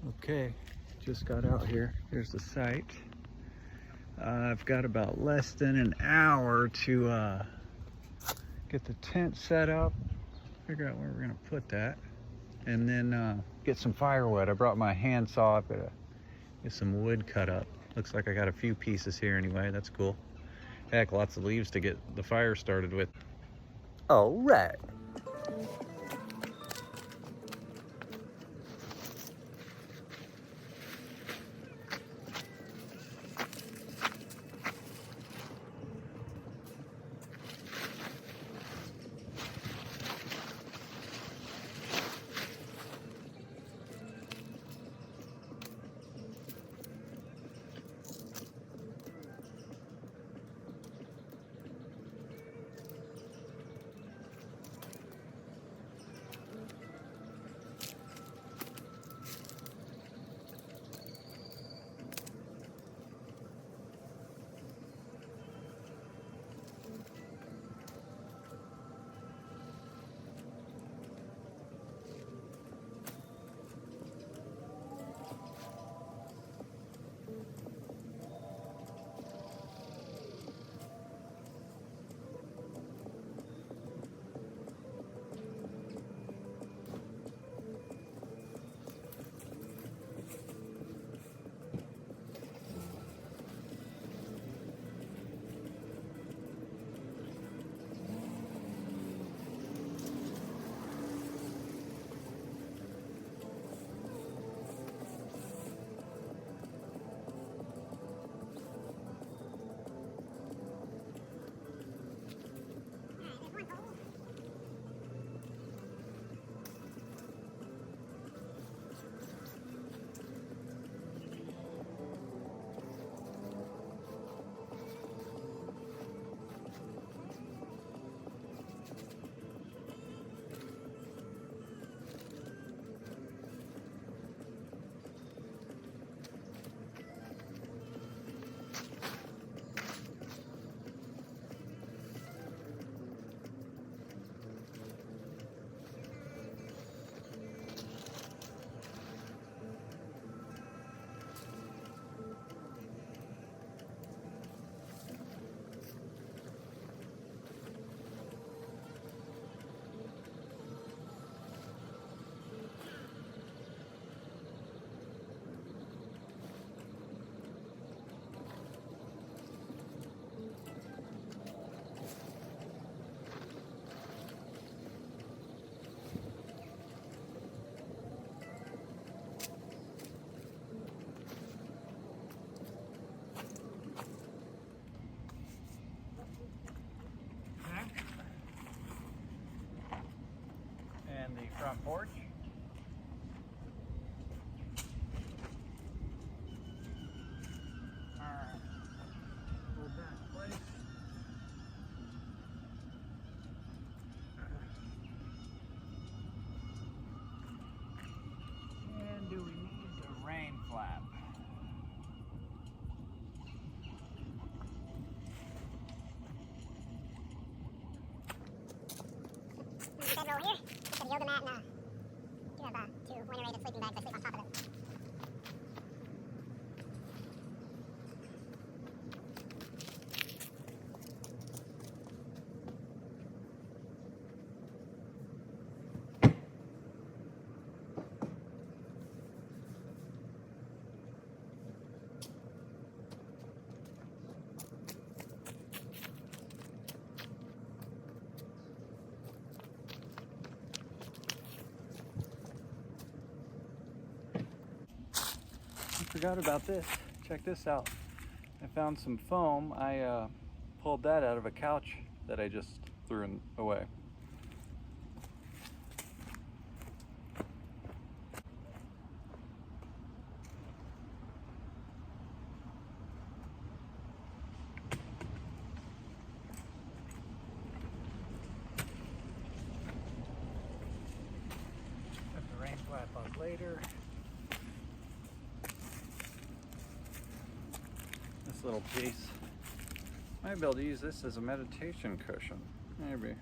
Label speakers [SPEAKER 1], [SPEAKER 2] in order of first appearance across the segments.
[SPEAKER 1] Okay, just got out here. Here's the site. I've got about less than an hour to get the tent set up, figure out where we're gonna put that, and then get some firewood. I brought my handsaw. I've got to get some wood cut up. Looks like I got a few pieces here anyway. That's cool. Heck, lots of leaves to get the fire started with. All right. And the front porch. Alright, we'll back place. And do we need the rain flap?
[SPEAKER 2] Bedroll here. Put the yoga mat and do have two winter-rated sleeping bags. I sleep on top of it.
[SPEAKER 1] I forgot about this. Check this out. I found some foam. I pulled that out of a couch that I just threw away. Put the rain flap up later. This little piece. Might be able to use this as a meditation cushion. Maybe.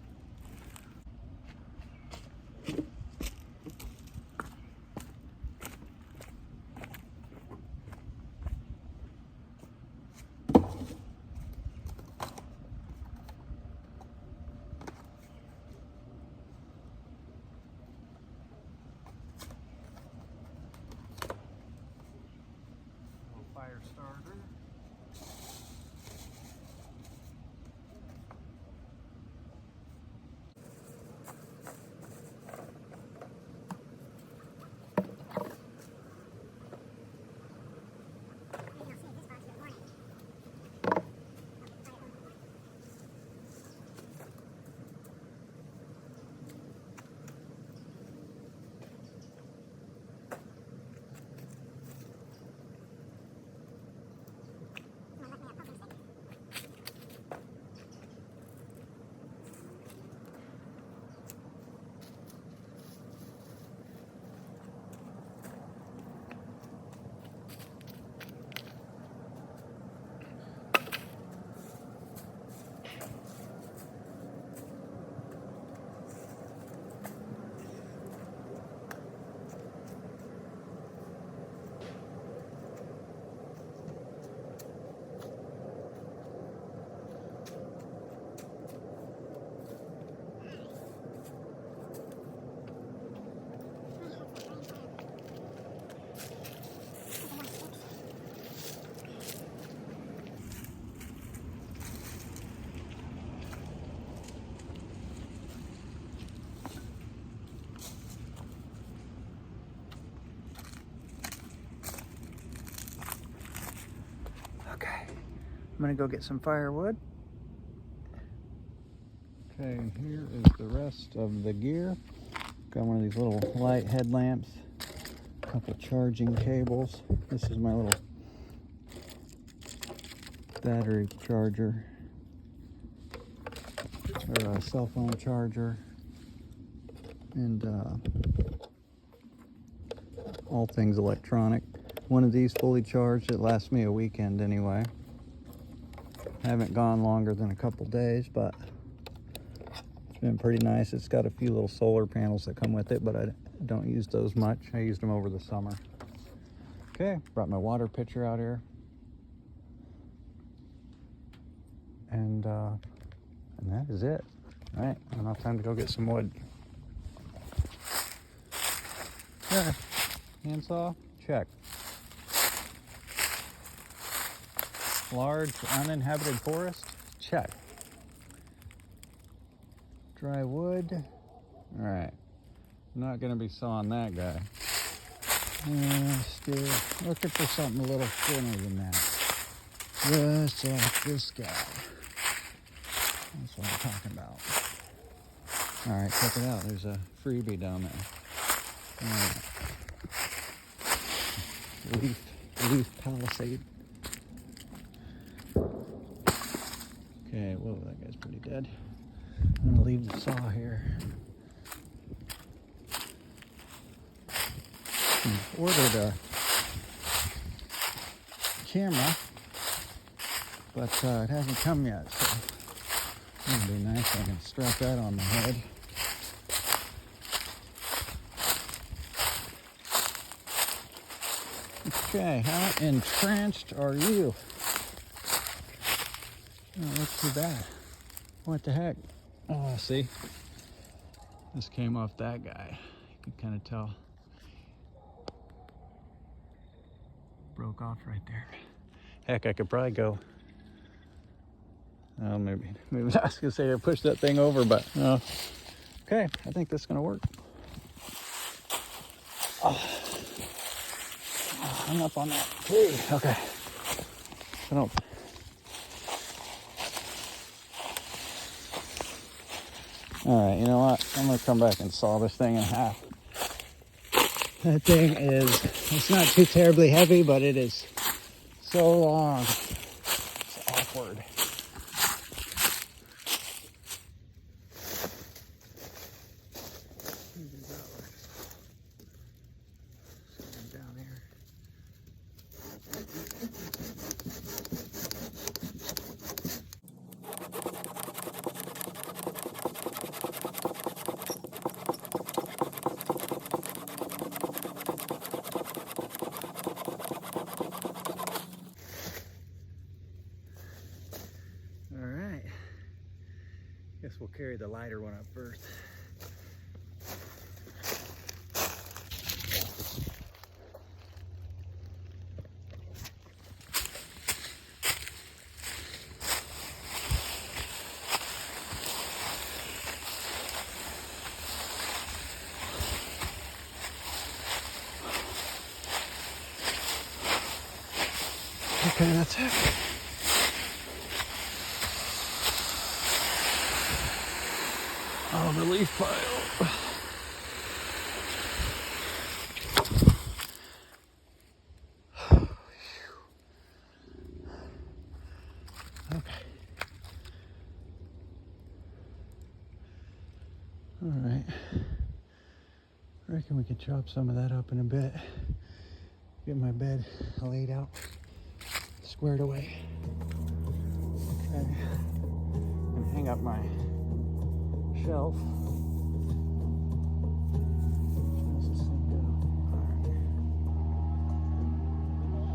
[SPEAKER 1] gonna go get some firewood. Okay, and here is the rest of the gear. Got one of these little light headlamps, a couple charging cables. This is my little battery charger, or a cell phone charger, and all things electronic. One of these fully charged, it lasts me a weekend anyway. Haven't gone longer than a couple days, but it's been pretty nice. It's got a few little solar panels that come with it, but I don't use those much. I used them over the summer. Okay, brought my water pitcher out here. And that is it. All right, enough time to go get some wood. Yeah, handsaw, check. Large uninhabited forest, check. Dry wood, all right. I'm not gonna be sawing that guy. Still looking for something a little thinner than that. Just like this guy. That's what I'm talking about. All right, check it out. There's a freebie down there. All right. Leaf palisade. Okay, whoa, that guy's pretty dead. I'm gonna leave the saw here. Ordered a camera, but it hasn't come yet, so it'd be nice if I can strap that on my head. Okay, how entrenched are you? Oh, that's too bad. What the heck? Oh, see? This came off that guy. You can kind of tell. Broke off right there. Heck, I could probably go. Oh, maybe I was gonna say I pushed that thing over, but no. Okay, I think this is gonna work. Oh, hung up on that tree. Okay. I don't. All right, you know what? I'm gonna come back and saw this thing in half. That thing it's not too terribly heavy, but it is so long. It's awkward. Down here. All right. Guess we'll carry the lighter one up first. Okay, that's it. Oh, the leaf pile. Okay. All right. I reckon we could chop some of that up in a bit. Get my bed laid out, squared away. Okay. And hang up my shelf. How's this thing go? All right.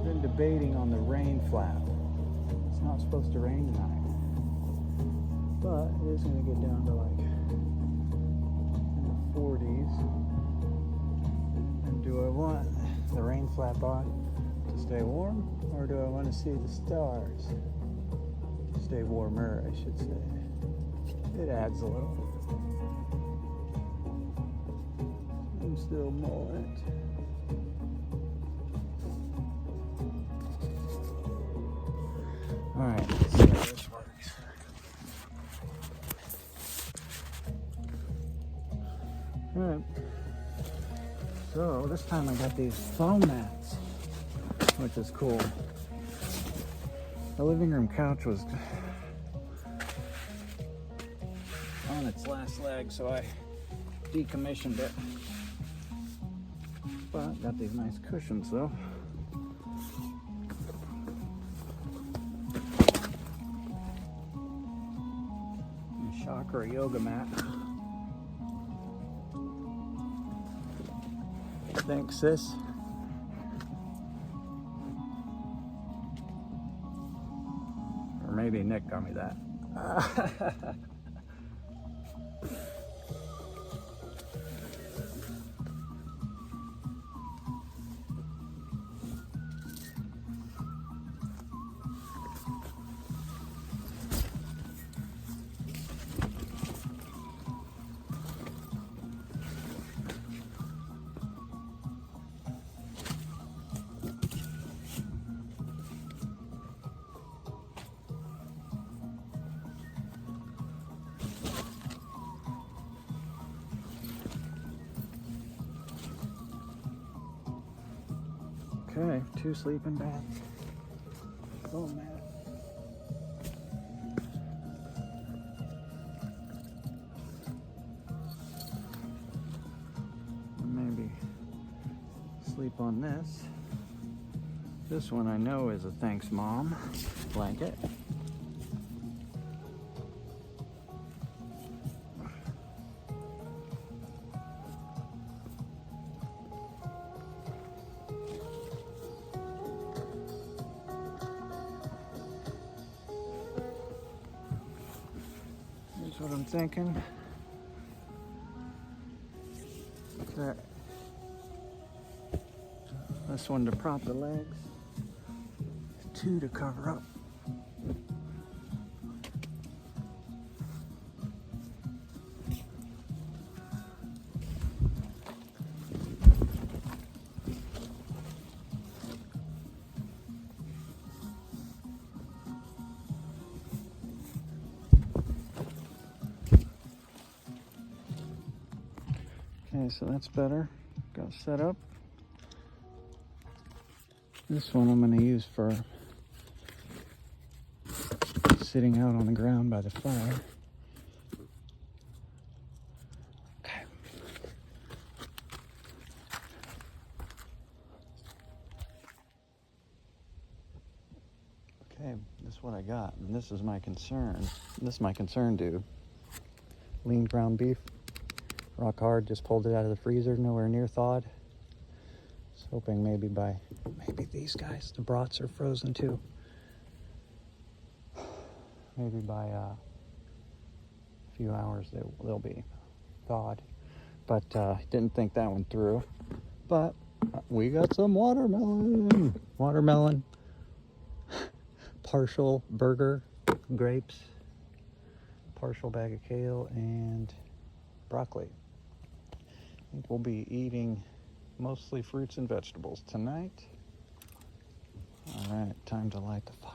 [SPEAKER 1] Been debating on the rain flap. It's not supposed to rain tonight, but it is going to get down to like in the 40s. And do I want the rain flap on to stay warm, or do I want to see the stars? Stay warmer, I should say. It adds a little. I'm still mulling it. Alright, let's see how this works. Alright. So this time I got these foam mats, which is cool. The living room couch was on its last leg, so I decommissioned it. But got these nice cushions though. A chakra yoga mat. Thanks, sis. Or maybe Nick got me that. Okay, 2 sleeping bags. Oh man. Maybe sleep on this. This one I know is a thanks mom blanket. Here's what I'm thinking. That this one to prop the legs, 2 to cover up. Okay, so that's better. Got set up. This one I'm going to use for sitting out on the ground by the fire. Okay. Okay, this is what I got, and this is my concern. This is my concern, dude. Lean ground beef, rock hard. Just pulled it out of the freezer, nowhere near thawed. Just hoping maybe these guys, the brats are frozen too. Maybe by a few hours they'll be thawed. But didn't think that one through. But we got some watermelon. Watermelon. Partial burger, grapes, partial bag of kale, and broccoli. I think we'll be eating mostly fruits and vegetables tonight. All right, time to light the fire.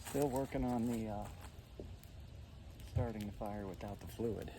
[SPEAKER 1] Still working on the starting the fire without the fluid.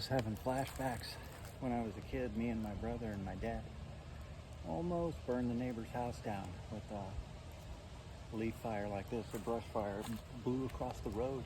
[SPEAKER 1] Just having flashbacks when I was a kid. Me and my brother and my dad almost burned the neighbor's house down with a leaf fire like this. A brush fire blew across the road.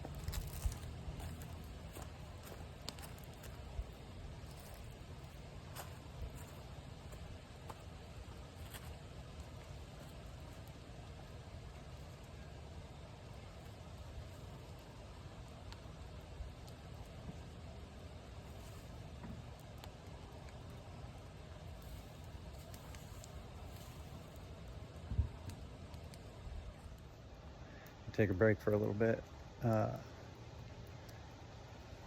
[SPEAKER 1] Take a break for a little bit,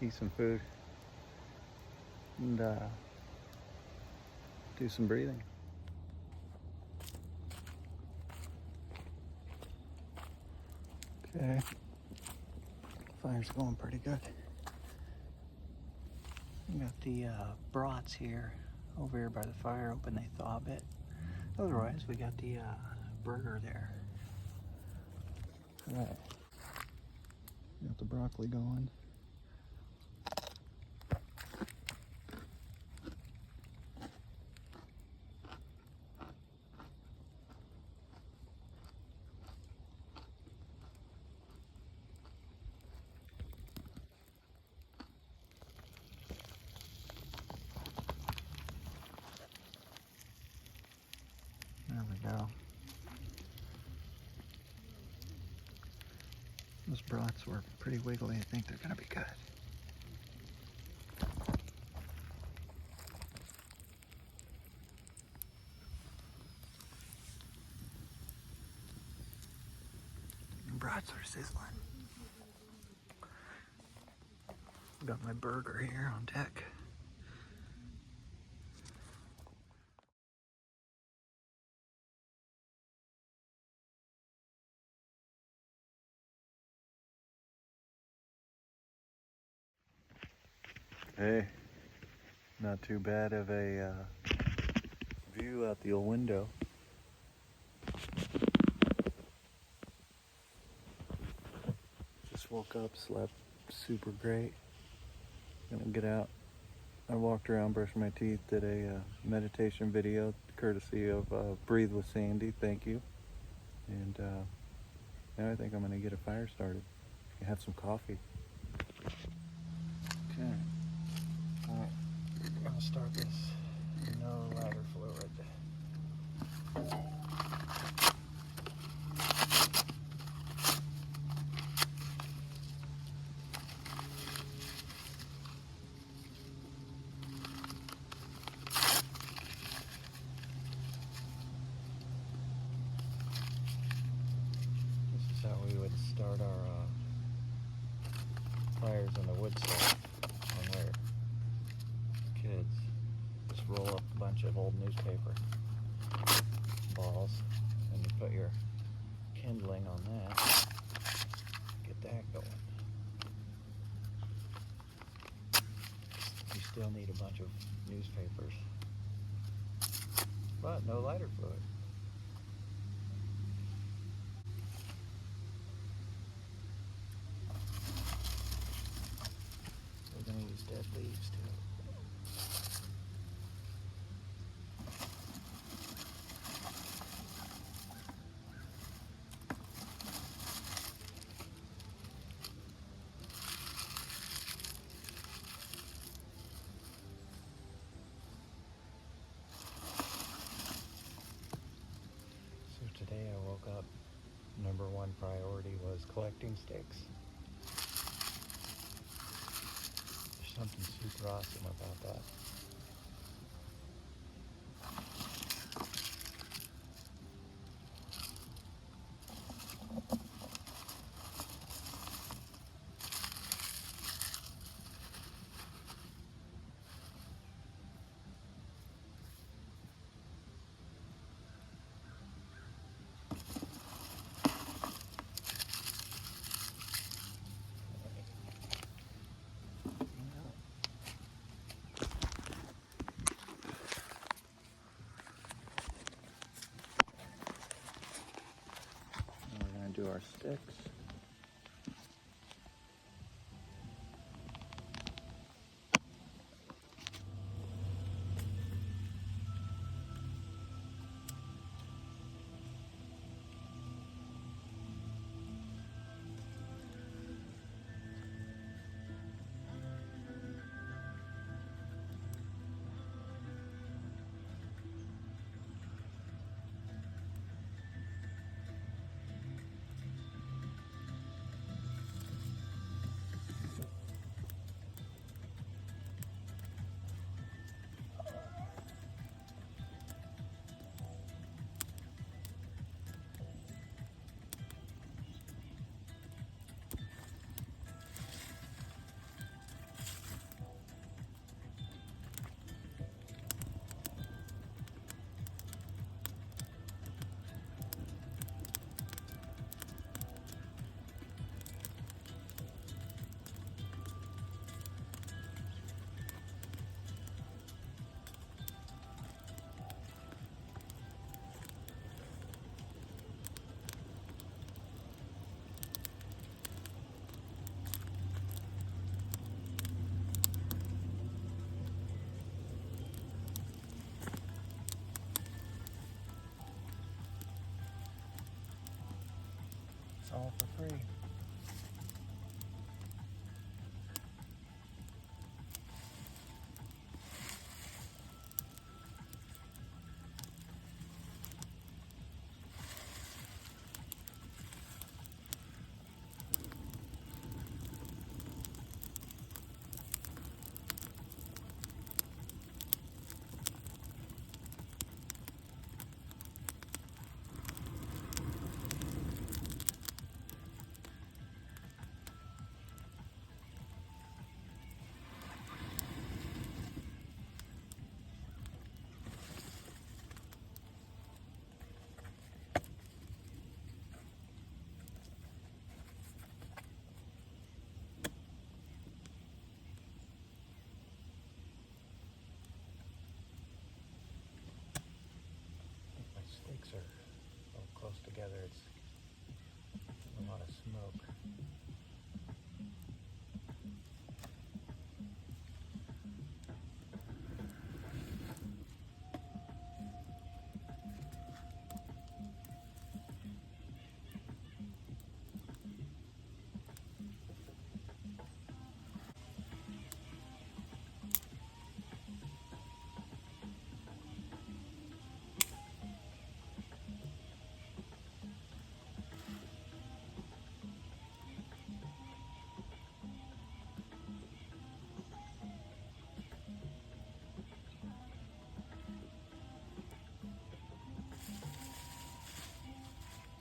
[SPEAKER 1] eat some food, and do some breathing. Okay, fire's going pretty good. We got the brats here, over here by the fire, hoping they thaw a bit. Otherwise, we got the burger there. All right. Got the broccoli going. There we go. Those brats were pretty wiggly. I think they're gonna be good. Brats are sizzling. Got my burger here on deck. Hey, not too bad of a view out the old window. Just woke up, slept super great. Gonna get out. I walked around, brushed my teeth, did a meditation video courtesy of Breathe with Sandy. Thank you. And now I think I'm gonna get a fire started. Have some coffee. Okay. Alright. I'm gonna start this. No lighter fluid. This is how we would start our fires in the wood stove when we're kids. Just roll up a bunch of old newspaper balls and you put your kindling on that. Get that going. You still need a bunch of newspapers, but no lighter fluid. We're going to use dead leaves too. So today I woke up, number one priority was collecting sticks. There's something super awesome about that. Now we're going to do our sticks. All for free. My sticks are all close together. It's a lot of smoke.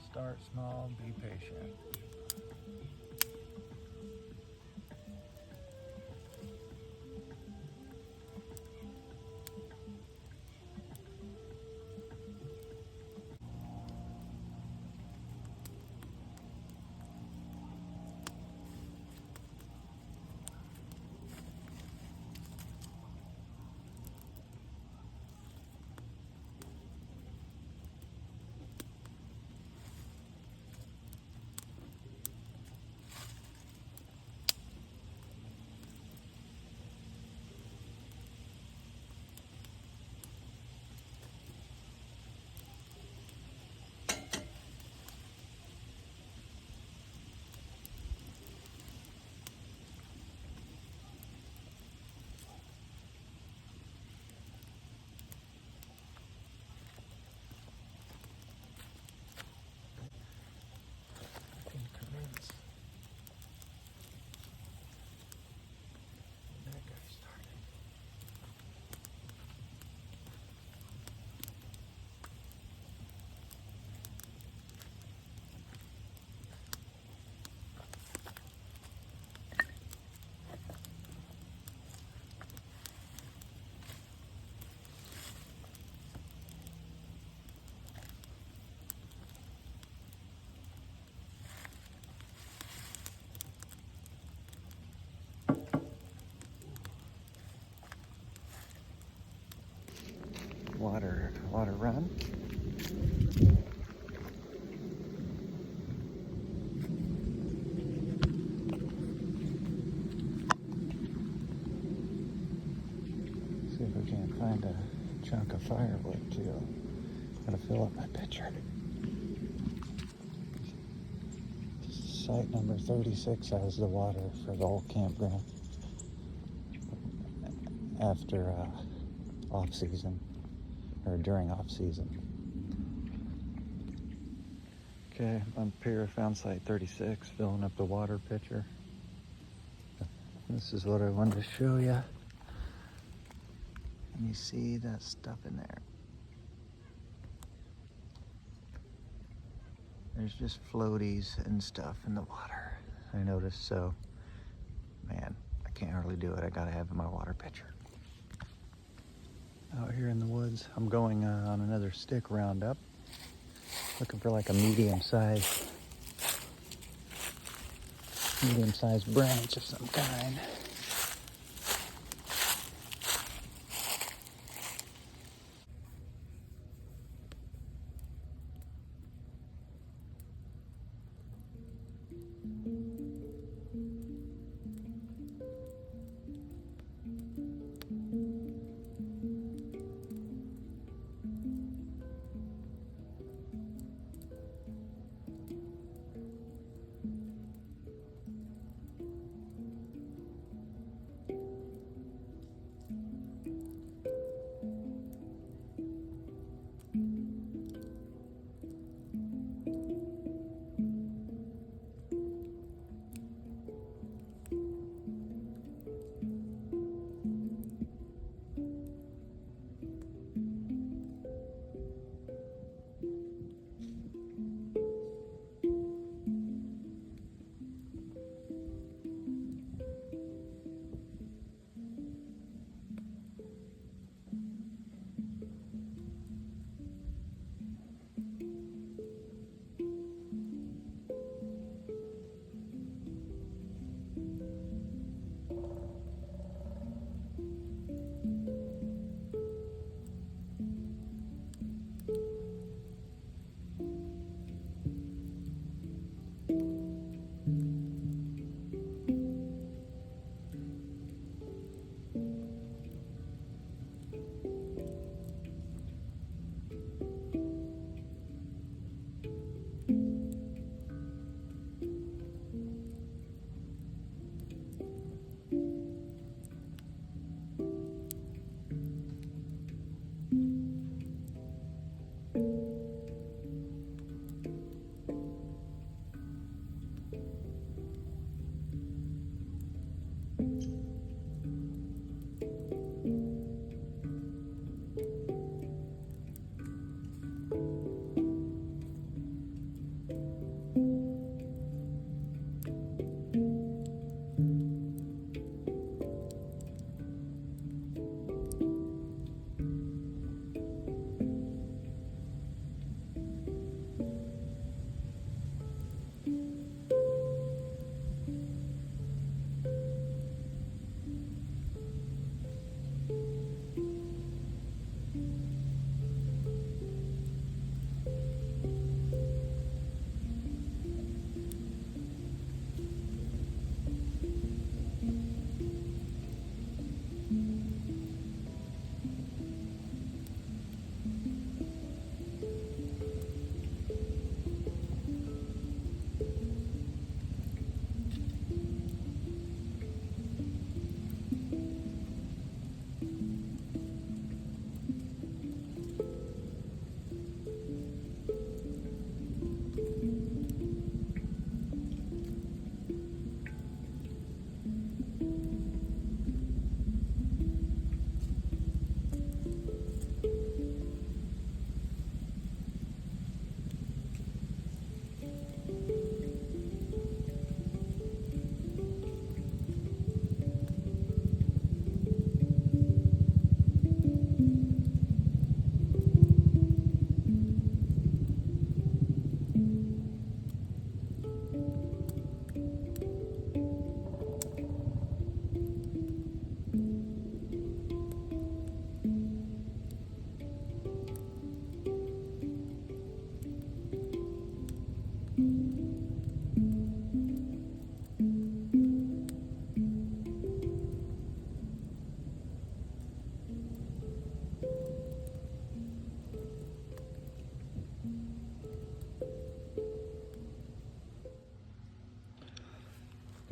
[SPEAKER 1] Start small, be patient. Commence. That guy started. Water run. See if we can't find a chunk of firewood too. Gotta fill up my pitcher. Site number 36 has the water for the whole campground after off season, or during off season. Okay, I'm up here, I found site 36, filling up the water pitcher. This is what I wanted to show you. Can you see that stuff in there? There's just floaties and stuff in the water, I noticed, so man, I can't hardly do it. I gotta have my water pitcher. Out here in the woods, I'm going on another stick roundup, looking for like a medium-sized branch of some kind.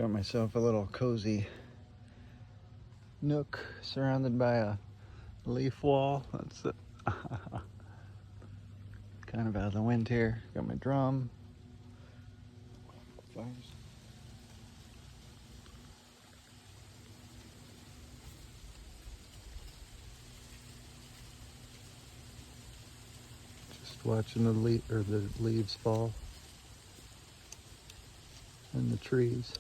[SPEAKER 1] Got myself a little cozy nook surrounded by a leaf wall. That's kind of out of the wind here. Got my drum. Fires. Just watching the leaves fall in the trees.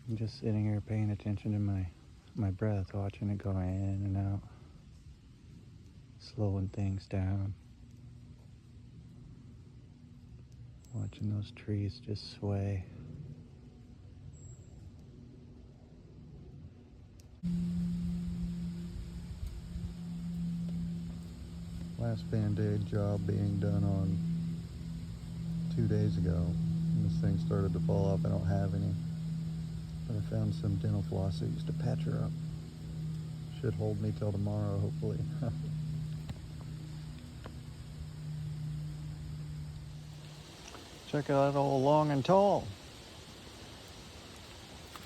[SPEAKER 1] I'm just sitting here paying attention to my breath, watching it go in and out, slowing things down, watching those trees just sway. Last Band-Aid job being done on 2 days ago, and this thing started to fall off. I don't have any, but I found some dental floss I used to patch her up. Should hold me till tomorrow, hopefully. Check out that old long and tall.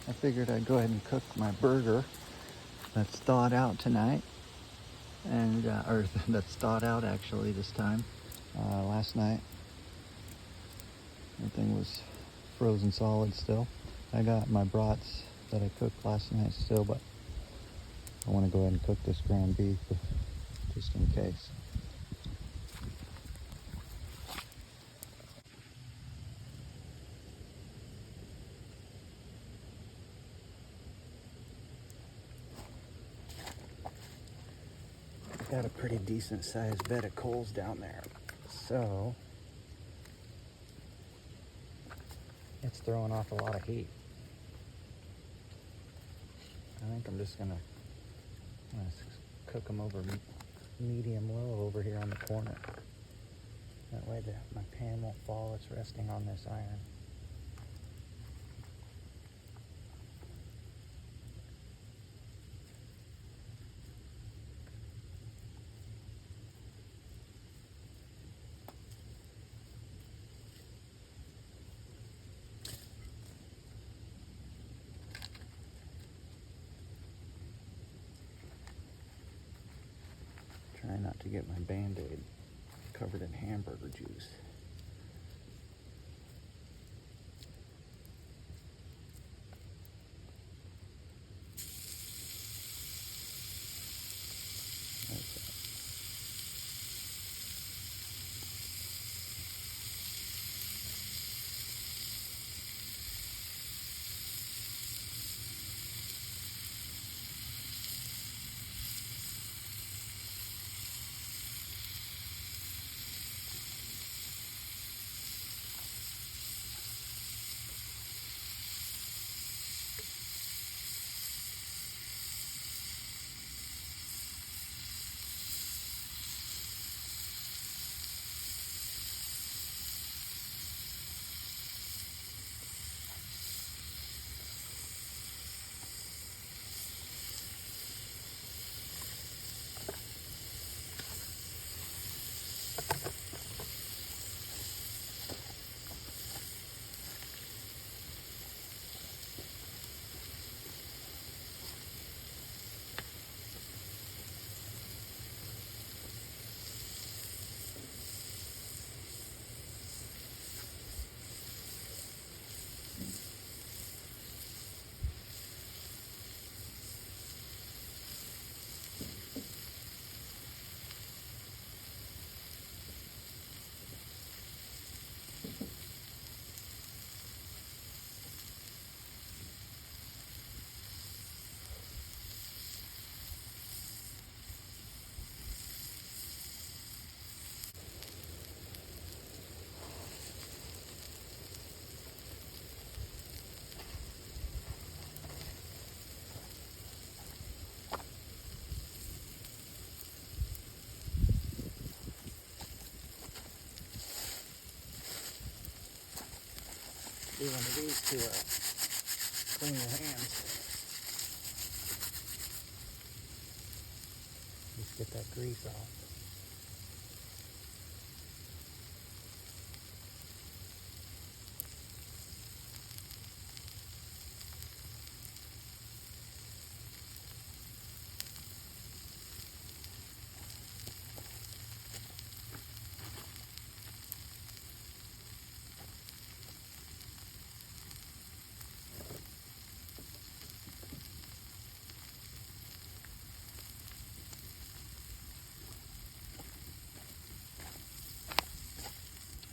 [SPEAKER 1] I figured I'd go ahead and cook my burger that's thawed out tonight, and or that's thawed out actually this time. Last night, everything was frozen solid still. I got my brats that I cooked last night still, but I want to go ahead and cook this ground beef just in case. I've got a pretty decent sized bed of coals down there, so it's throwing off a lot of heat. I think I'm just gonna cook them over medium low over here on the corner. That way my pan won't fall. It's resting on this iron. Try not to get my Band-Aid covered in hamburger juice. Do one of these to clean your hands. Get that grease off.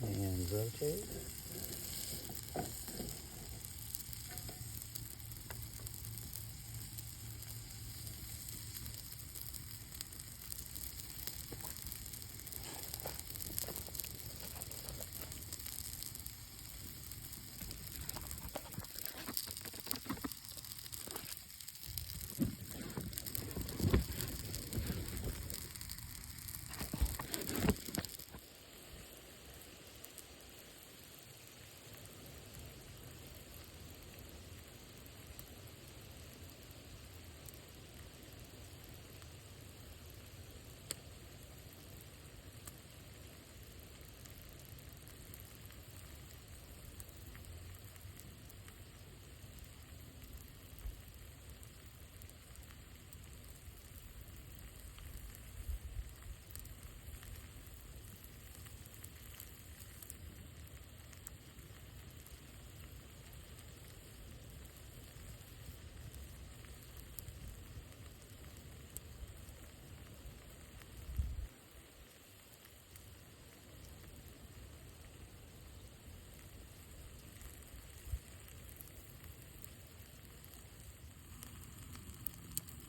[SPEAKER 1] And rotate.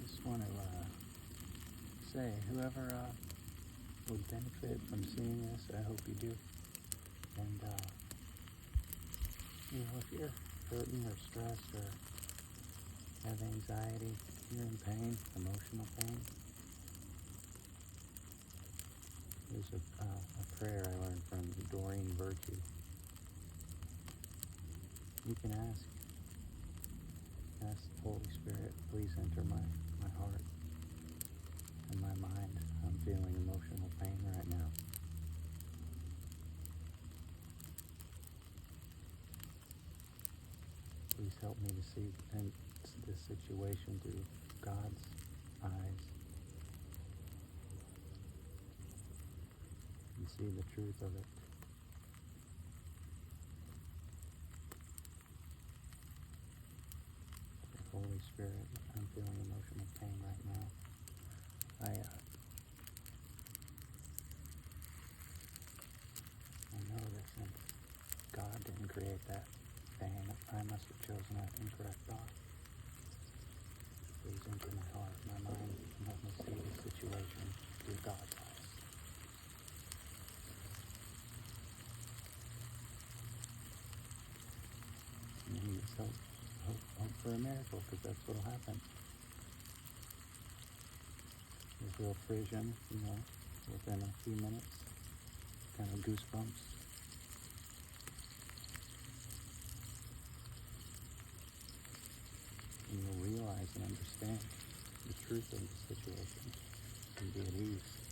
[SPEAKER 1] Just want to say, whoever would benefit from seeing this, I hope you do. And if you're hurting or stressed or have anxiety, you're in pain, emotional pain, there's a prayer I learned from Doreen Virtue. You can ask the Holy Spirit, please enter my heart and my mind. I'm feeling emotional pain right now. Please help me to see this situation through God's eyes and see the truth of it. Holy Spirit, I'm feeling emotional pain right now. I know that since God didn't create that pain, I must have chosen an incorrect thought. Please enter my heart, my mind, and help me see the situation through God's eyes. And then just hope for a miracle, because that's what will happen. There's real frisson, within a few minutes, kind of goosebumps. And you'll realize and understand the truth of the situation and be at ease.